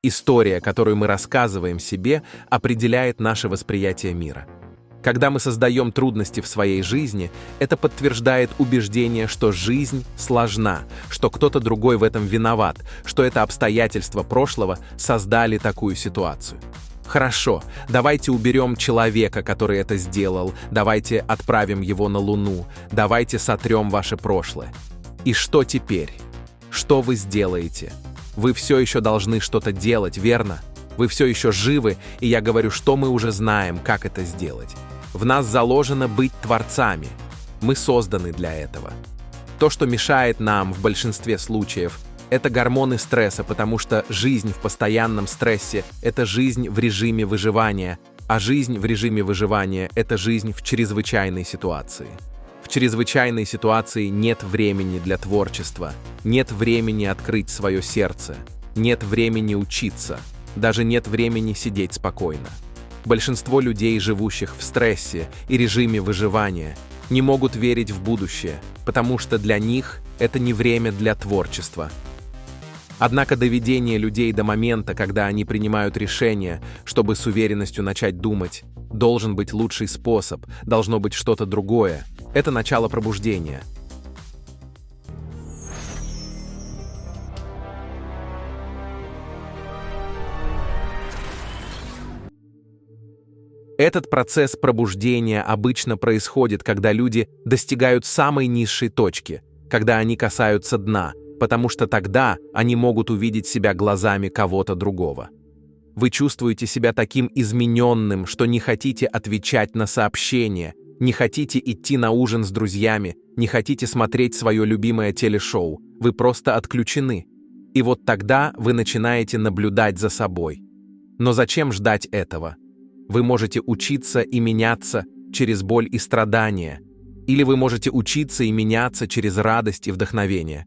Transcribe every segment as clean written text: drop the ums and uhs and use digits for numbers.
История, которую мы рассказываем себе, определяет наше восприятие мира. Когда мы создаем трудности в своей жизни, это подтверждает убеждение, что жизнь сложна, что кто-то другой в этом виноват, что это обстоятельства прошлого создали такую ситуацию. Хорошо, давайте уберем человека, который это сделал, давайте отправим его на Луну, давайте сотрем ваше прошлое. И что теперь? Что вы сделаете? Вы все еще должны что-то делать, верно? Вы все еще живы, и я говорю, что мы уже знаем, как это сделать. В нас заложено быть творцами. Мы созданы для этого. То, что мешает нам в большинстве случаев, это гормоны стресса, потому что жизнь в постоянном стрессе – это жизнь в режиме выживания, а жизнь в режиме выживания – это жизнь в чрезвычайной ситуации. В чрезвычайной ситуации нет времени для творчества, нет времени открыть свое сердце, нет времени учиться, даже нет времени сидеть спокойно. Большинство людей, живущих в стрессе и режиме выживания, не могут верить в будущее, потому что для них это не время для творчества. Однако доведение людей до момента, когда они принимают решение, чтобы с уверенностью начать думать, должен быть лучший способ, должно быть что-то другое. Это начало пробуждения. Этот процесс пробуждения обычно происходит, когда люди достигают самой низшей точки, когда они касаются дна, потому что тогда они могут увидеть себя глазами кого-то другого. Вы чувствуете себя таким измененным, что не хотите отвечать на сообщения, не хотите идти на ужин с друзьями, не хотите смотреть свое любимое телешоу, вы просто отключены. И вот тогда вы начинаете наблюдать за собой. Но зачем ждать этого? Вы можете учиться и меняться через боль и страдания, или вы можете учиться и меняться через радость и вдохновение.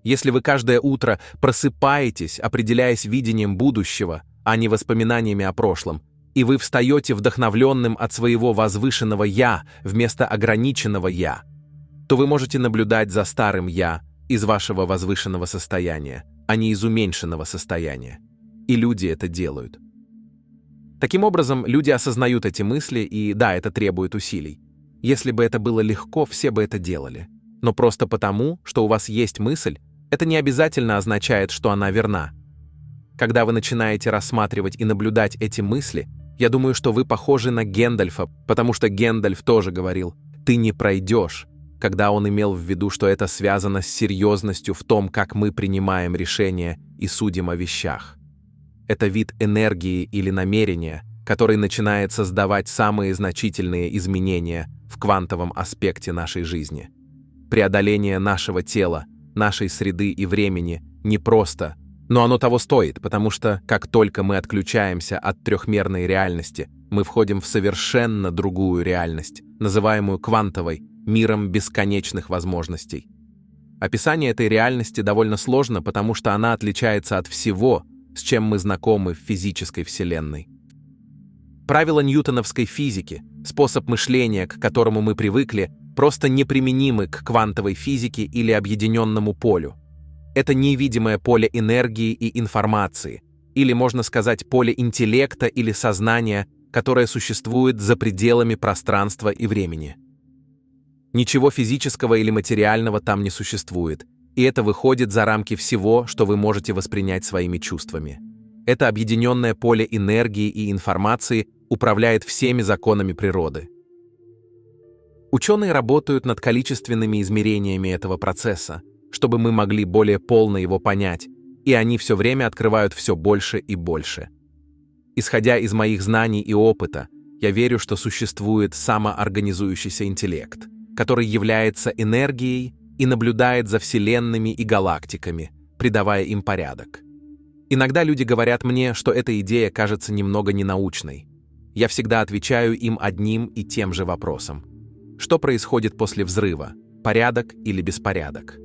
Если вы каждое утро просыпаетесь, определяясь видением будущего, а не воспоминаниями о прошлом, и вы встаете вдохновленным от своего возвышенного «я» вместо ограниченного «я», то вы можете наблюдать за старым «я» из вашего возвышенного состояния, а не из уменьшенного состояния. И люди это делают. Таким образом, люди осознают эти мысли, и да, это требует усилий. Если бы это было легко, все бы это делали. Но просто потому, что у вас есть мысль, это не обязательно означает, что она верна. Когда вы начинаете рассматривать и наблюдать эти мысли, я думаю, что вы похожи на Гэндальфа, потому что Гэндальф тоже говорил «ты не пройдешь», когда он имел в виду, что это связано с серьезностью в том, как мы принимаем решения и судим о вещах. Это вид энергии или намерения, который начинает создавать самые значительные изменения в квантовом аспекте нашей жизни. Преодоление нашего тела, нашей среды и времени непросто, но оно того стоит, потому что, как только мы отключаемся от трехмерной реальности, мы входим в совершенно другую реальность, называемую квантовой, миром бесконечных возможностей. Описание этой реальности довольно сложно, потому что она отличается от всего, с чем мы знакомы в физической вселенной. Правила ньютоновской физики, способ мышления, к которому мы привыкли, просто неприменимы к квантовой физике или объединенному полю. Это невидимое поле энергии и информации, или, можно сказать, поле интеллекта или сознания, которое существует за пределами пространства и времени. Ничего физического или материального там не существует, и это выходит за рамки всего, что вы можете воспринять своими чувствами. Это объединенное поле энергии и информации управляет всеми законами природы. Ученые работают над количественными измерениями этого процесса, чтобы мы могли более полно его понять, и они все время открывают все больше и больше. Исходя из моих знаний и опыта, я верю, что существует самоорганизующийся интеллект, который является энергией и наблюдает за вселенными и галактиками, придавая им порядок. Иногда люди говорят мне, что эта идея кажется немного ненаучной. Я всегда отвечаю им одним и тем же вопросом. Что происходит после взрыва? Порядок или беспорядок?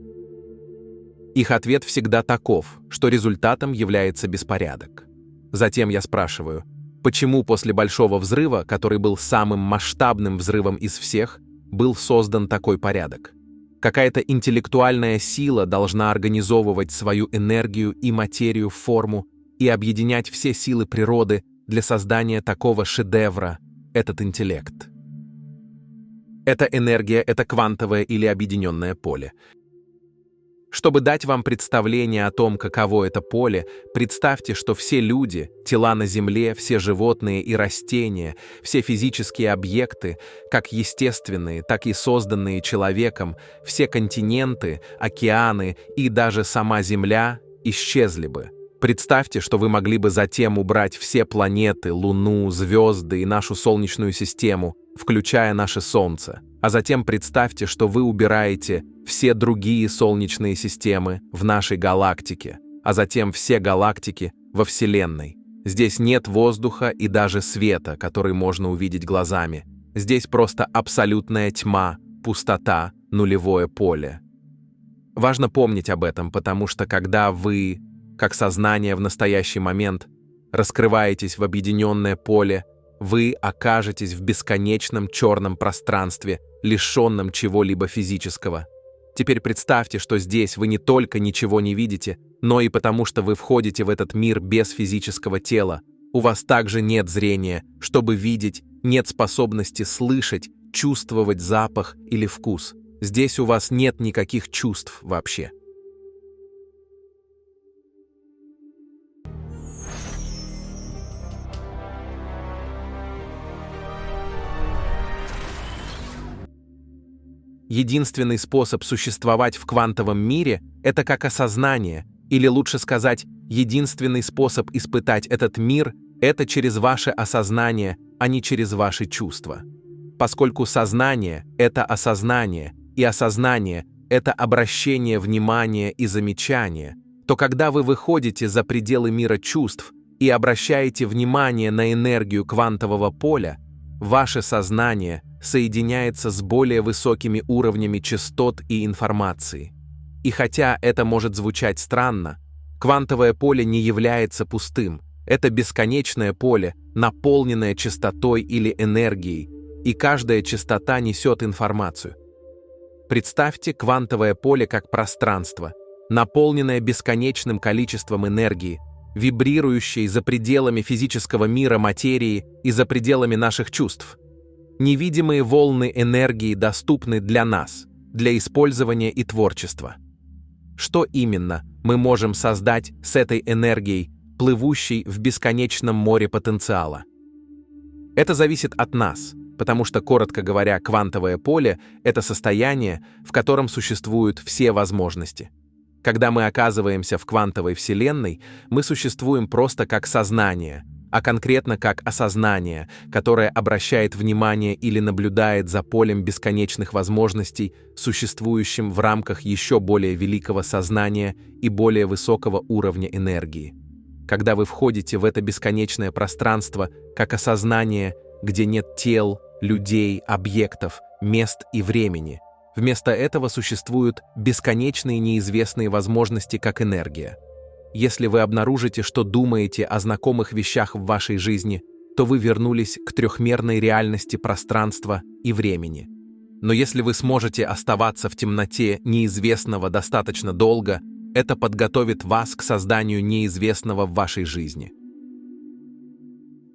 Их ответ всегда таков, что результатом является беспорядок. Затем я спрашиваю, почему после большого взрыва, который был самым масштабным взрывом из всех, был создан такой порядок? Какая-то интеллектуальная сила должна организовывать свою энергию и материю в форму, и объединять все силы природы для создания такого шедевра – этот интеллект. Эта энергия – это квантовое или объединенное поле. Чтобы дать вам представление о том, каково это поле, представьте, что все люди, тела на Земле, все животные и растения, все физические объекты, как естественные, так и созданные человеком, все континенты, океаны и даже сама Земля исчезли бы. Представьте, что вы могли бы затем убрать все планеты, Луну, звезды и нашу Солнечную систему, включая наше Солнце. А затем представьте, что вы убираете все другие солнечные системы в нашей галактике, а затем все галактики во Вселенной. Здесь нет воздуха и даже света, который можно увидеть глазами. Здесь просто абсолютная тьма, пустота, нулевое поле. Важно помнить об этом, потому что когда вы, как сознание в настоящий момент, раскрываетесь в объединенное поле, вы окажетесь в бесконечном черном пространстве, лишенном чего-либо физического. Теперь представьте, что здесь вы не только ничего не видите, но и потому, что вы входите в этот мир без физического тела. У вас также нет зрения, чтобы видеть, нет способности слышать, чувствовать запах или вкус. Здесь у вас нет никаких чувств вообще. Единственный способ существовать в квантовом мире – это как осознание, или лучше сказать, единственный способ испытать этот мир – это через ваше осознание, а не через ваши чувства. Поскольку сознание – это осознание, и осознание – это обращение внимания и замечания, то когда вы выходите за пределы мира чувств и обращаете внимание на энергию квантового поля, ваше сознание соединяется с более высокими уровнями частот и информации. И хотя это может звучать странно, квантовое поле не является пустым. Это бесконечное поле, наполненное частотой или энергией, и каждая частота несет информацию. Представьте квантовое поле как пространство, наполненное бесконечным количеством энергии, вибрирующей за пределами физического мира материи и за пределами наших чувств. Невидимые волны энергии доступны для нас, для использования и творчества. Что именно мы можем создать с этой энергией, плывущей в бесконечном море потенциала? Это зависит от нас, потому что, коротко говоря, квантовое поле – это состояние, в котором существуют все возможности. Когда мы оказываемся в квантовой вселенной, мы существуем просто как сознание, а конкретно как осознание, которое обращает внимание или наблюдает за полем бесконечных возможностей, существующим в рамках еще более великого сознания и более высокого уровня энергии. Когда вы входите в это бесконечное пространство как осознание, где нет тел, людей, объектов, мест и времени, вместо этого существуют бесконечные неизвестные возможности как энергия. Если вы обнаружите, что думаете о знакомых вещах в вашей жизни, то вы вернулись к трехмерной реальности пространства и времени. Но если вы сможете оставаться в темноте неизвестного достаточно долго, это подготовит вас к созданию неизвестного в вашей жизни.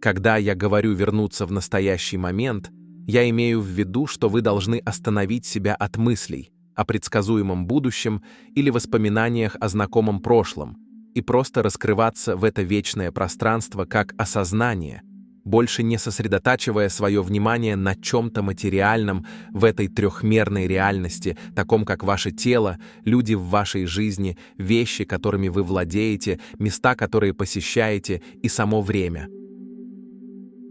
Когда я говорю «вернуться в настоящий момент», я имею в виду, что вы должны остановить себя от мыслей о предсказуемом будущем или воспоминаниях о знакомом прошлом, и просто раскрываться в это вечное пространство как осознание, больше не сосредотачивая свое внимание на чем-то материальном в этой трехмерной реальности, таком как ваше тело, люди в вашей жизни, вещи, которыми вы владеете, места, которые посещаете, и само время.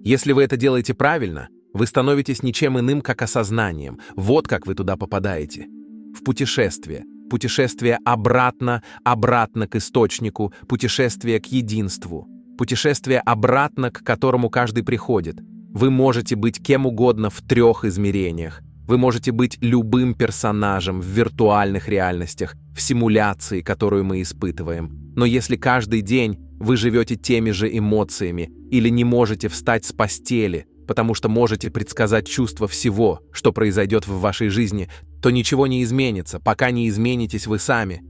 Если вы это делаете правильно, вы становитесь ничем иным, как осознанием. Вот как вы туда попадаете. В путешествие. Путешествие обратно к источнику, путешествие к единству, путешествие обратно, к которому каждый приходит. Вы можете быть кем угодно в 3 измерениях. Вы можете быть любым персонажем в виртуальных реальностях, в симуляции, которую мы испытываем. Но если каждый день вы живете теми же эмоциями или не можете встать с постели, потому что можете предсказать чувство всего, что произойдет в вашей жизни, то ничего не изменится, пока не изменитесь вы сами.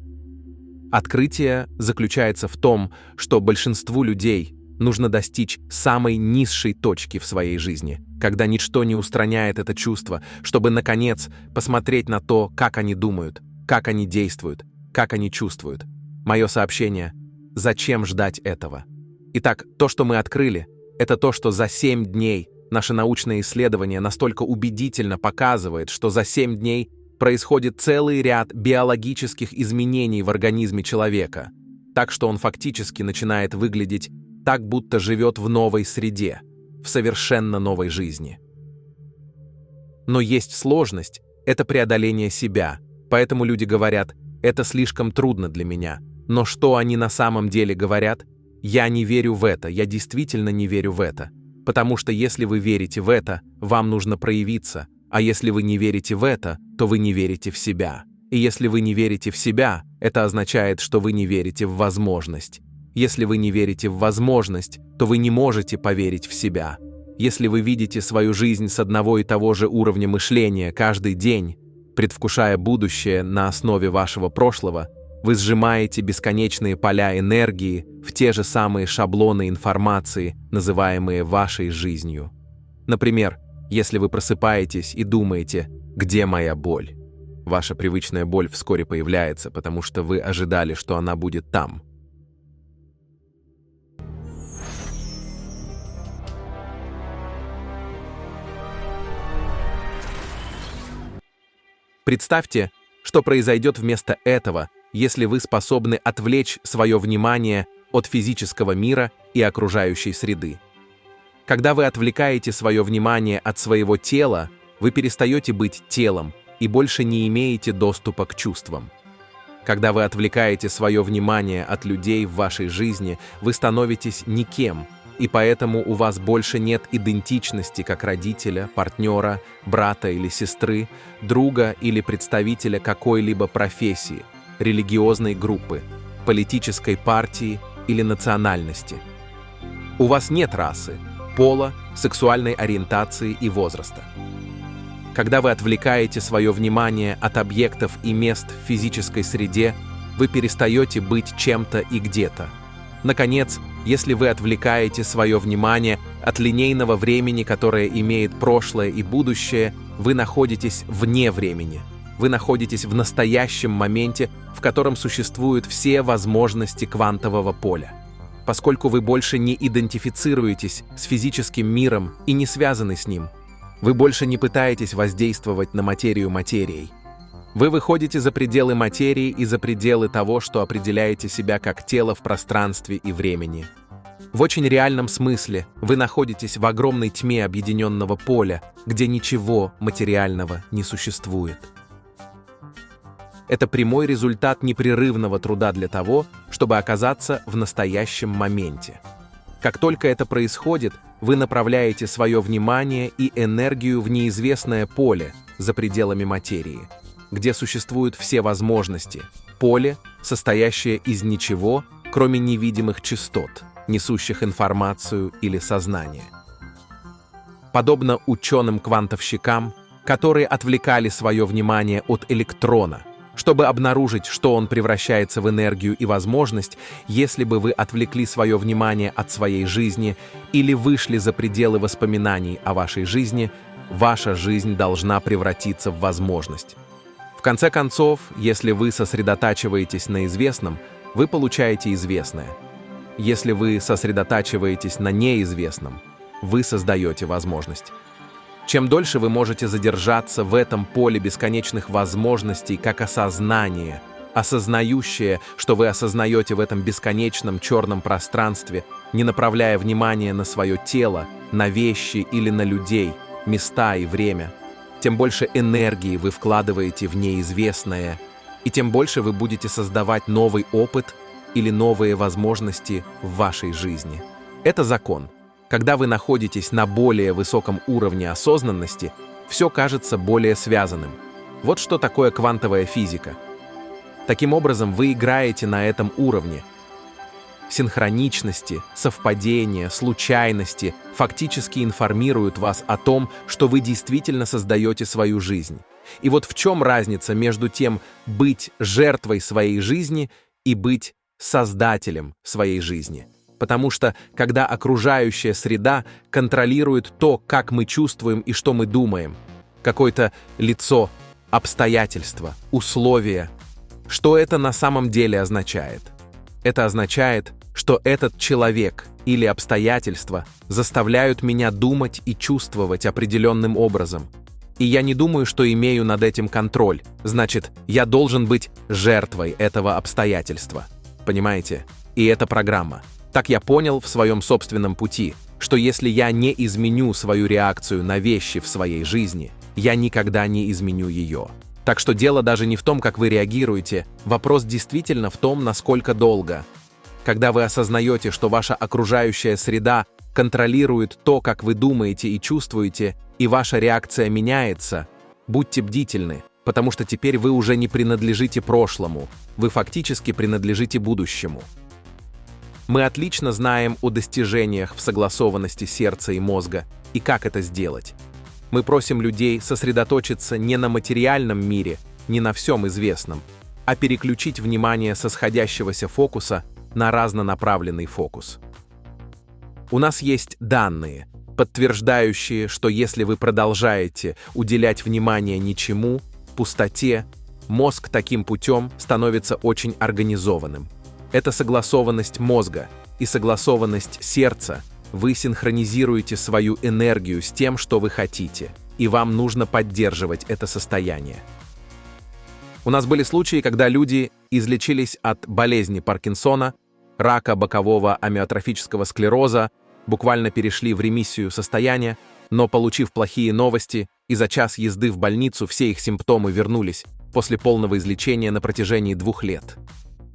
Открытие заключается в том, что большинству людей нужно достичь самой низшей точки в своей жизни, когда ничто не устраняет это чувство, чтобы, наконец, посмотреть на то, как они думают, как они действуют, как они чувствуют. Мое сообщение – зачем ждать этого? Итак, то, что мы открыли, это то, что за 7 дней наше научное исследование настолько убедительно показывает, что за 7 дней происходит целый ряд биологических изменений в организме человека, так что он фактически начинает выглядеть так, будто живет в новой среде, в совершенно новой жизни. Но есть сложность – это преодоление себя, поэтому люди говорят «это слишком трудно для меня». Но что они на самом деле говорят? «Я не верю в это, я действительно не верю в это». Потому что если вы верите в это, вам нужно проявиться, а если вы не верите в это, то вы не верите в себя. И если вы не верите в себя, это означает, что вы не верите в возможность. Если вы не верите в возможность, то вы не можете поверить в себя. Если вы видите свою жизнь с одного и того же уровня мышления каждый день, предвкушая будущее на основе вашего прошлого, вы сжимаете бесконечные поля энергии в те же самые шаблоны информации, называемые вашей жизнью. Например, если вы просыпаетесь и думаете «Где моя боль?», ваша привычная боль вскоре появляется, потому что вы ожидали, что она будет там. Представьте, что произойдет вместо этого, если вы способны отвлечь свое внимание от физического мира и окружающей среды. Когда вы отвлекаете свое внимание от своего тела, вы перестаете быть телом и больше не имеете доступа к чувствам. Когда вы отвлекаете свое внимание от людей в вашей жизни, вы становитесь никем, и поэтому у вас больше нет идентичности как родителя, партнера, брата или сестры, друга или представителя какой-либо профессии, религиозной группы, политической партии или национальности. У вас нет расы, пола, сексуальной ориентации и возраста. Когда вы отвлекаете свое внимание от объектов и мест в физической среде, вы перестаете быть чем-то и где-то. Наконец, если вы отвлекаете свое внимание от линейного времени, которое имеет прошлое и будущее, вы находитесь вне времени. Вы находитесь в настоящем моменте, в котором существуют все возможности квантового поля. Поскольку вы больше не идентифицируетесь с физическим миром и не связаны с ним, вы больше не пытаетесь воздействовать на материю материей. Вы выходите за пределы материи и за пределы того, что определяете себя как тело в пространстве и времени. В очень реальном смысле вы находитесь в огромной тьме объединенного поля, где ничего материального не существует. Это прямой результат непрерывного труда для того, чтобы оказаться в настоящем моменте. Как только это происходит, вы направляете свое внимание и энергию в неизвестное поле за пределами материи, где существуют все возможности, поле, состоящее из ничего, кроме невидимых частот, несущих информацию или сознание. Подобно ученым-квантовщикам, которые отвлекали свое внимание от электрона, чтобы обнаружить, что он превращается в энергию и возможность, если бы вы отвлекли свое внимание от своей жизни или вышли за пределы воспоминаний о вашей жизни, ваша жизнь должна превратиться в возможность. В конце концов, если вы сосредотачиваетесь на известном, вы получаете известное. Если вы сосредотачиваетесь на неизвестном, вы создаете возможность. Чем дольше вы можете задержаться в этом поле бесконечных возможностей, как осознание, осознающее, что вы осознаете в этом бесконечном черном пространстве, не направляя внимание на свое тело, на вещи или на людей, места и время, тем больше энергии вы вкладываете в неизвестное, и тем больше вы будете создавать новый опыт или новые возможности в вашей жизни. Это закон. Когда вы находитесь на более высоком уровне осознанности, все кажется более связанным. Вот что такое квантовая физика. Таким образом, вы играете на этом уровне. Синхроничности, совпадения, случайности фактически информируют вас о том, что вы действительно создаете свою жизнь. И вот в чем разница между тем быть жертвой своей жизни и быть создателем своей жизни. Потому что, когда окружающая среда контролирует то, как мы чувствуем и что мы думаем, какое-то лицо, обстоятельства, условия, что это на самом деле означает? Это означает, что этот человек или обстоятельства заставляют меня думать и чувствовать определенным образом. И я не думаю, что имею над этим контроль. Значит, я должен быть жертвой этого обстоятельства. Понимаете? И это программа. Так я понял в своем собственном пути, что если я не изменю свою реакцию на вещи в своей жизни, я никогда не изменю ее. Так что дело даже не в том, как вы реагируете, вопрос действительно в том, насколько долго. Когда вы осознаете, что ваша окружающая среда контролирует то, как вы думаете и чувствуете, и ваша реакция меняется, будьте бдительны, потому что теперь вы уже не принадлежите прошлому, вы фактически принадлежите будущему. Мы отлично знаем о достижениях в согласованности сердца и мозга и как это сделать. Мы просим людей сосредоточиться не на материальном мире, не на всем известном, а переключить внимание со сходящегося фокуса на разнонаправленный фокус. У нас есть данные, подтверждающие, что если вы продолжаете уделять внимание ничему, пустоте, мозг таким путем становится очень организованным. Это согласованность мозга и согласованность сердца. Вы синхронизируете свою энергию с тем, что вы хотите, и вам нужно поддерживать это состояние. У нас были случаи, когда люди излечились от болезни Паркинсона, рака бокового амиотрофического склероза, буквально перешли в ремиссию состояния, но, получив плохие новости, и за час езды в больницу все их симптомы вернулись после полного излечения на протяжении 2 лет.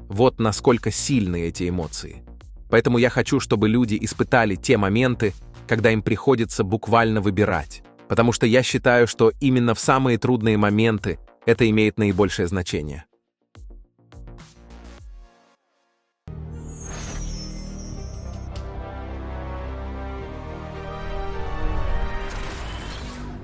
Вот насколько сильны эти эмоции. Поэтому я хочу, чтобы люди испытали те моменты, когда им приходится буквально выбирать. Потому что я считаю, что именно в самые трудные моменты это имеет наибольшее значение.